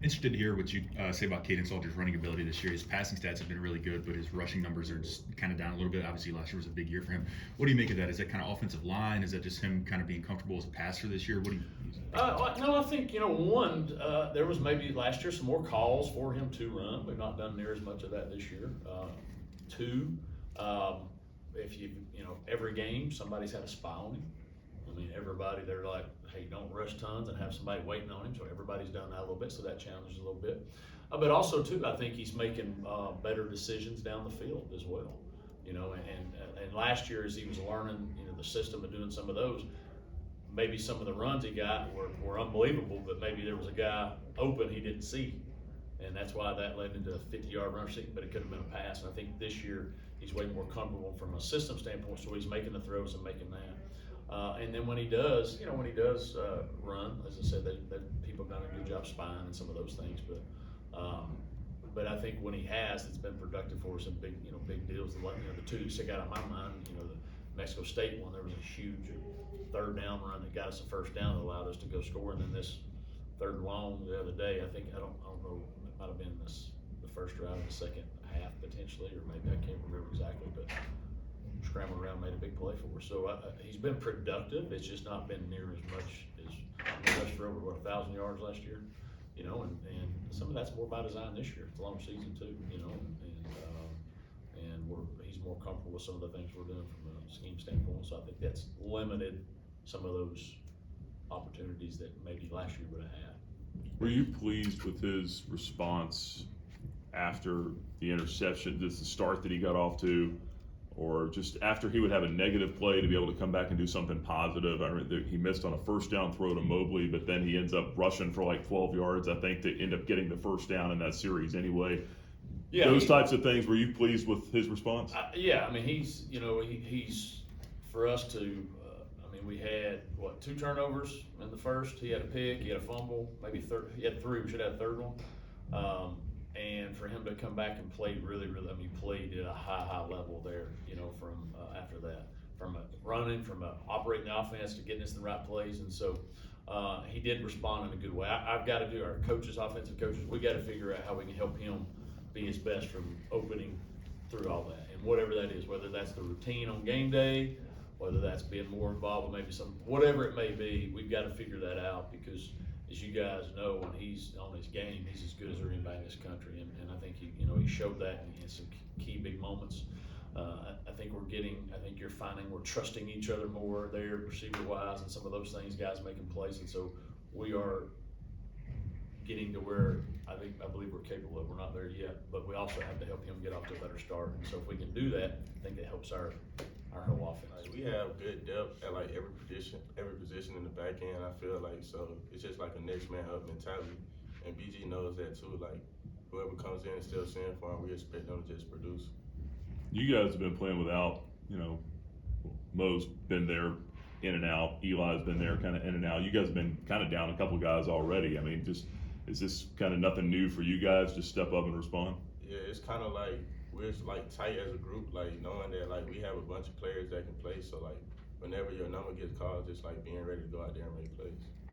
Interested to hear what you say about Caden Salter's running ability this year. His passing stats have been really good, but his rushing numbers are just kind of down a little bit. Obviously, last year was a big year for him. What do you make of that? Is that kind of offensive line? Is that just him kind of being comfortable as a passer this year? What do you? No, I think, one, there was maybe last year some more calls for him to run. We've not done near as much of that this year. Two, if every game somebody's had a spy on him. I mean, everybody, they're like, hey, don't rush tons and have somebody waiting on him. So everybody's done that a little bit, so that challenges a little bit. But also, too, I think he's making better decisions down the field as well. And last year as he was learning, the system and doing some of those, maybe some of the runs he got were unbelievable, but maybe there was a guy open he didn't see. And that's why that led into a 50-yard run, but it could have been a pass. And I think this year he's way more comfortable from a system standpoint, so he's making the throws and making that. And then when he does, run, as I said, people have done a good job spying and some of those things. But I think when he has, it's been productive for us in big deals. The two that stick out in my mind, the Mexico State one, there was a huge third down run that got us the first down that allowed us to go score. And then this third and long the other day, I don't know, it might have been the first drive of the second half potentially, or maybe I can't remember exactly, but scrambled around, made a big play for us. So he's been productive. It's just not been near as much as he rushed for over 1,000 yards last year, and some of that's more by design this year. It's a long season too, and he's more comfortable with some of the things we're doing from a scheme standpoint. So I think that's limited some of those opportunities that maybe last year would have had. Were you pleased with his response after the interception, just the start that he got off to, or just after he would have a negative play to be able to come back and do something positive? I mean, he missed on a first down throw to Mobley, but then he ends up rushing for like 12 yards, I think, to end up getting the first down in that series anyway. Yeah, those types of things. Were you pleased with his response? Yeah, I mean, he's for us to. We had, 2 turnovers in the first. He had a pick, he had a fumble, maybe he had 3, we should have a third one. And for him to come back and play really, played at a high level there, from after that. From running, from operating the offense to getting us in the right plays. And so he did respond in a good way. I've got to do, our coaches, offensive coaches, we got to figure out how we can help him be his best from opening through all that. And whatever that is, whether that's the routine on game day, whether that's being more involved with maybe whatever it may be, we've got to figure that out, because as you guys know, when he's on his game, he's as good as anybody in this country. And I think he showed that in some key big moments. I think you're finding we're trusting each other more there, receiver wise, and some of those things, guys making plays. And so we are getting to where I believe we're capable of. We're not there yet, but we also have to help him get off to a better start. And so if we can do that, I think that helps our whole offense. We have good depth at like every position in the back end. I feel like, so it's just like a next man up mentality, and BG knows that too. Like whoever comes in and still seeing for him, we expect them to just produce. You guys have been playing without, Mo's been there in and out. Eli's been there kind of in and out. You guys have been kind of down a couple guys already. I mean, is this kind of nothing new for you guys? Just step up and respond. Yeah, it's kind of like we're like tight as a group, like knowing that like we have a bunch of players that can play. So like whenever your number gets called, just like being ready to go out there and make plays.